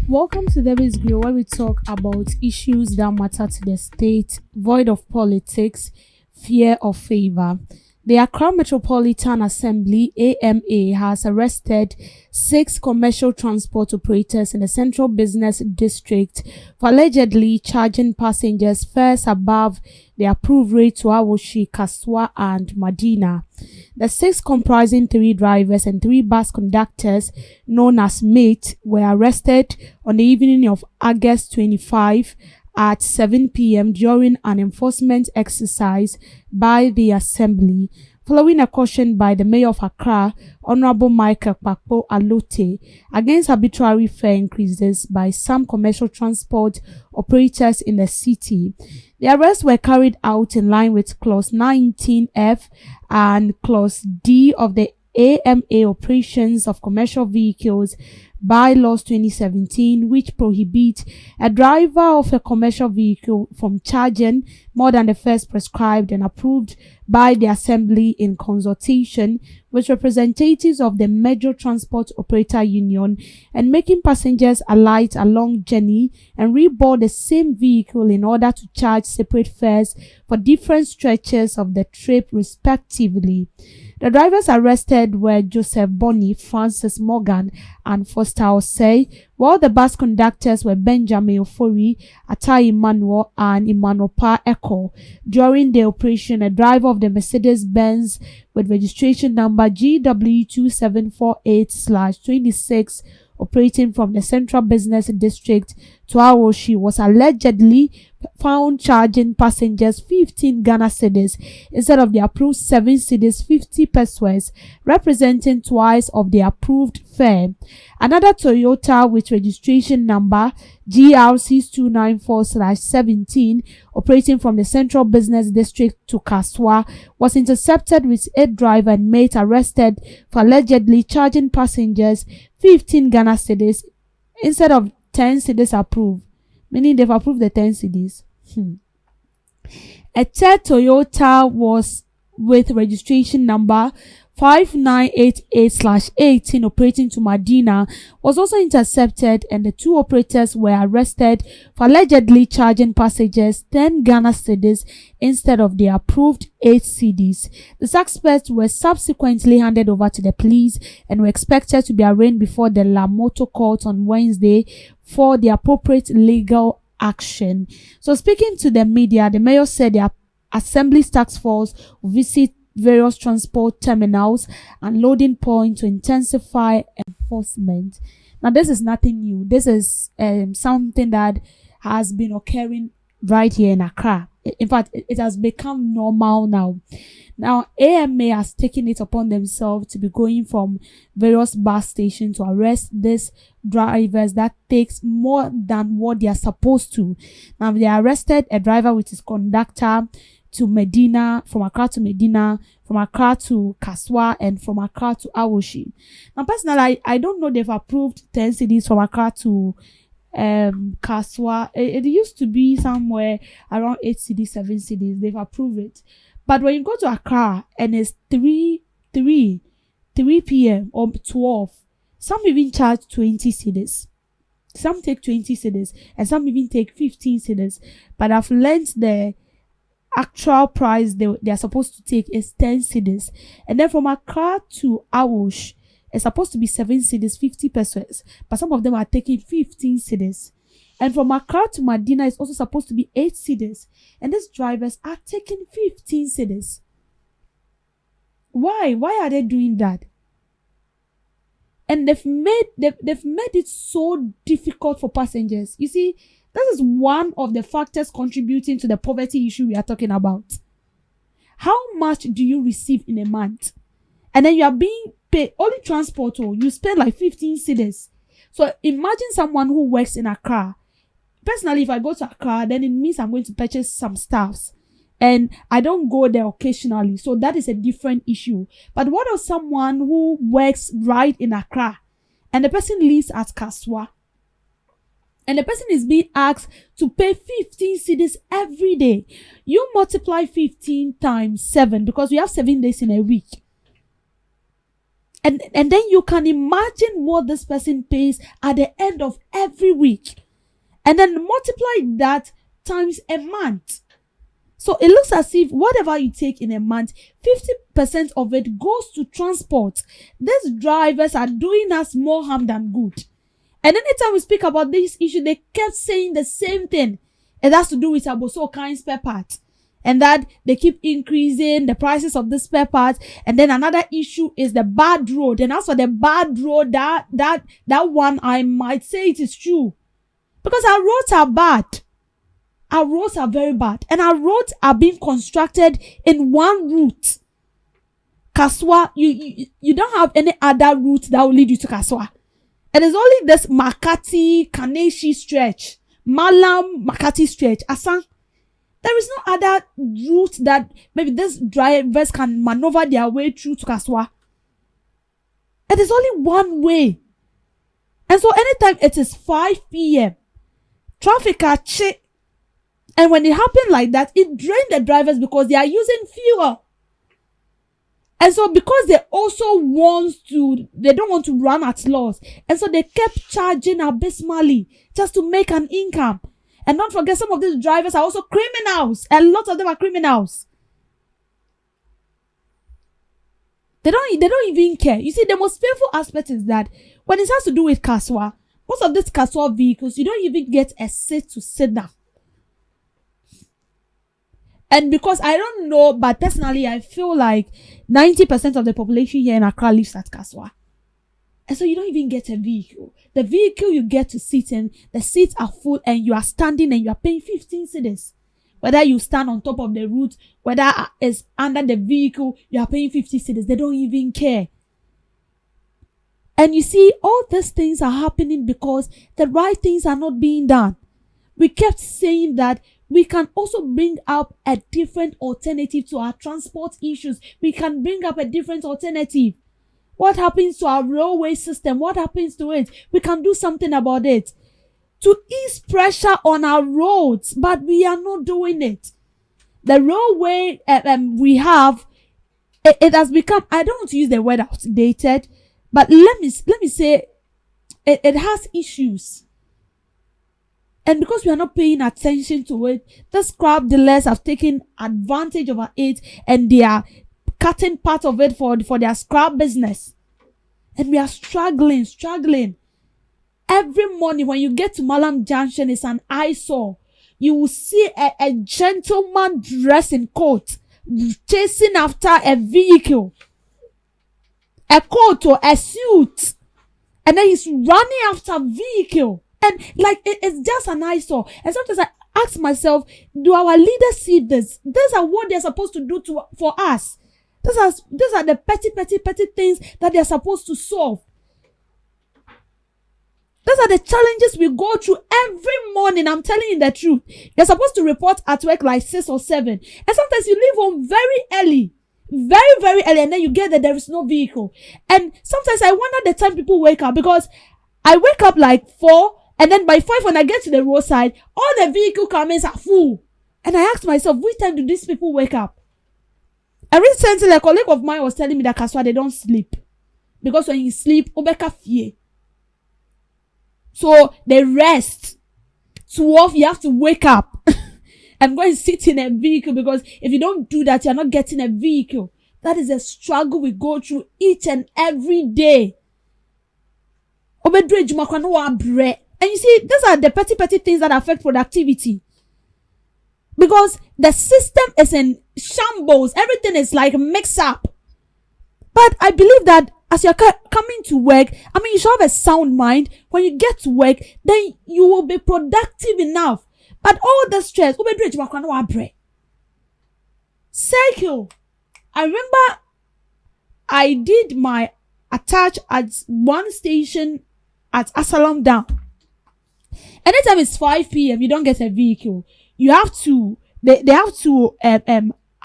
Welcome to Debbie's Grill, where we talk about issues that matter to the state, void of politics, fear of favor. The Accra Metropolitan Assembly (AMA) has arrested 6 commercial transport operators in the Central Business District for allegedly charging passengers fares above the approved rate to Awoshi, Kaswa, and Medina. The 6, comprising 3 drivers and 3 bus conductors known as MATE, were arrested on the evening of August 25 at 7 p.m. during an enforcement exercise by the Assembly, following a caution by the Mayor of Accra, Honorable Michael Kpakpo Alote, against arbitrary fare increases by some commercial transport operators in the city. The arrests were carried out in line with Clause 19F and Clause D of the AMA Operations of Commercial Vehicles Bylaws 2017, which prohibit a driver of a commercial vehicle from charging more than the fares prescribed and approved by the Assembly in consultation with representatives of the Major Transport Operator Union, and making passengers alight along journey and reboard the same vehicle in order to charge separate fares for different stretches of the trip respectively. The drivers arrested were Joseph Bonney, Francis Morgan, and Foster Osei, while the bus conductors were Benjamin Ofori, Atai Emmanuel, and Emmanuel Pa Echo. During the operation, a driver of the Mercedes-Benz with registration number GW2748/26 operating from the Central Business District to Awoshi was allegedly found charging passengers 15 Ghana cedis instead of the approved 7 cedis 50 pesos, representing twice of the approved fare. Another Toyota with registration number GR6294/17 operating from the Central Business District to Kaswa was intercepted with 8 driver and mate arrested for allegedly charging passengers 15 Ghana cedis instead of 10 cedis approved, meaning they've approved the 10 cedis. A third Toyota was with registration number 5988/18 operating to Medina was also intercepted, and the 2 operators were arrested for allegedly charging passengers 10 Ghana cedis instead of the approved 8 cedis. The suspects were subsequently handed over to the police and were expected to be arraigned before the Lamoto court on Wednesday for the appropriate legal action. So, speaking to the media, the mayor said the Assembly's task force will visit various transport terminals and loading points to intensify enforcement. Now, this is nothing new. This is something that has been occurring right here in Accra. In fact, it has become normal now. Now, AMA has taken it upon themselves to be going from various bus stations to arrest these drivers that takes more than what they are supposed to. Now, they arrested a driver with his conductor to Medina, from Accra to Medina, from Accra to Kaswa, and from Accra to Awoshi. Now, personally, I don't know they've approved 10 cedis from Accra to Kaswa. It used to be somewhere around 8 cedis, 7 cedis. They've approved it. But when you go to Accra and it's 3 p.m. or 12, some even charge 20 cedis. Some take 20 cedis and some even take 15 cedis. But I've learned the actual price they are supposed to take is 10 cedis. And then from Accra to Awosh, it's supposed to be 7 cedis, 50 pesos. But some of them are taking 15 cedis. And from Accra to Medina, it's also supposed to be 8 cedis. And these drivers are taking 15 cedis. Why? Why are they doing that? And they've made it so difficult for passengers. You see, this is one of the factors contributing to the poverty issue we are talking about. How much do you receive in a month? And then you are being paid only transport, or you spend like 15 cedis. So imagine someone who works in Accra. Personally, if I go to Accra, then it means I'm going to purchase some stuffs. And I don't go there occasionally. So that is a different issue. But what of someone who works right in Accra and the person lives at Kaswa? And the person is being asked to pay 15 cedis every day. You multiply 15 times 7 because we have 7 days in a week. And then you can imagine what this person pays at the end of every week. And then multiply that times a month. So it looks as if whatever you take in a month, 50% of it goes to transport. These drivers are doing us more harm than good. And anytime we speak about this issue, they kept saying the same thing. It has to do with Aboso kind spare parts. And that they keep increasing the prices of the spare parts. And then another issue is the bad road. And as for the bad road, that one, I might say it is true. Because our roads are bad. Our roads are very bad. And our roads are being constructed in one route. Kaswa, you don't have any other route that will lead you to Kaswa. It is only this Makati, Kaneshi stretch. Malam, Makati stretch. Asan. There is no other route that maybe these drivers can maneuver their way through to Kaswa. It is only one way. And so anytime it is 5 p.m., traffic are check. And when it happens like that, it drains the drivers because they are using fuel. And so because they don't want to run at loss. And so they kept charging abysmally just to make an income. And don't forget, some of these drivers are also criminals. A lot of them are criminals. They don't even care. You see, the most painful aspect is that when it has to do with Kaswa, most of these Kaswa vehicles, you don't even get a seat to sit down. And because I don't know, but personally, I feel like 90% of the population here in Accra lives at Kaswa. And so you don't even get a vehicle. The vehicle you get to sit in, the seats are full and you are standing and you are paying 15 cedis. Whether you stand on top of the route, whether it's under the vehicle, you are paying 50 cedis. They don't even care. And you see, all these things are happening because the right things are not being done. We kept saying that we can also bring up a different alternative to our transport issues. We can bring up a different alternative. What happens to our railway system? What happens to it? We can do something about it. To ease pressure on our roads, but we are not doing it. The railway we have, it has become, I don't want to use the word outdated, but let me say, it has issues. And because we are not paying attention to it, the scrap dealers have taken advantage of it and they are cutting part of it for their scrap business. And we are struggling. Every morning when you get to Malam Junction, it's an eyesore. You will see a gentleman dressed in coat chasing after a vehicle. A coat or a suit. And then he's running after a vehicle. And like, it's just an eyesore. And sometimes I ask myself, do our leaders see this? These are what they're supposed to do for us. These are the petty things that they're supposed to solve. These are the challenges we go through every morning. I'm telling you the truth. You're supposed to report at work like 6 or 7. And sometimes you leave home very early. Very, very early. And then you get that there is no vehicle. And sometimes I wonder the time people wake up, because I wake up like 4. And then by 5, when I get to the roadside, all the vehicle comments are full. And I ask myself, which time do these people wake up? And recently, a colleague of mine was telling me that Kaswa, they don't sleep. Because when you sleep, obeka fear. So they rest. 12, you have to wake up and go and sit in a vehicle, because if you don't do that, you're not getting a vehicle. That is a struggle we go through each and every day. And you see, these are the petty things that affect productivity. Because the system is in shambles. Everything is like mixed up. But I believe that as you're coming to work, you should have a sound mind. When you get to work, then you will be productive enough. But all the stress, cycle. I remember I did my attach at one station at Asalam Down. Anytime it's 5 p.m., you don't get a vehicle. You have to, they have to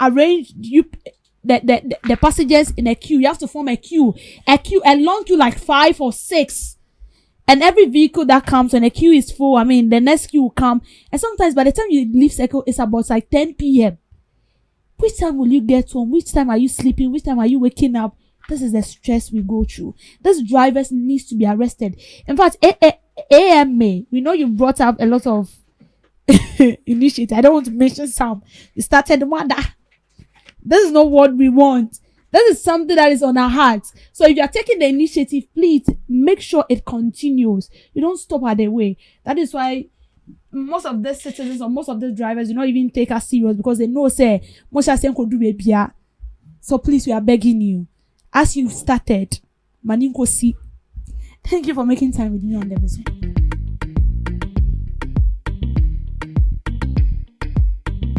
arrange the passengers in a queue. You have to form a long queue like 5 or 6. And every vehicle that comes when a queue is full, the next queue will come. And sometimes by the time you leave circle, it's about like 10 p.m. Which time will you get home? Which time are you sleeping? Which time are you waking up? This is the stress we go through. These drivers needs to be arrested. In fact, AMA, we know you brought up a lot of initiatives. I don't want to mention some. You started one that this is not what we want. This is something that is on our hearts. So if you are taking the initiative, please make sure it continues. You don't stop at the way. That is why most of the citizens or most of the drivers do not even take us serious, because they know say most of them could do baby. So please, we are begging you, as you started, maninko see. Thank you for making time with me on the visit.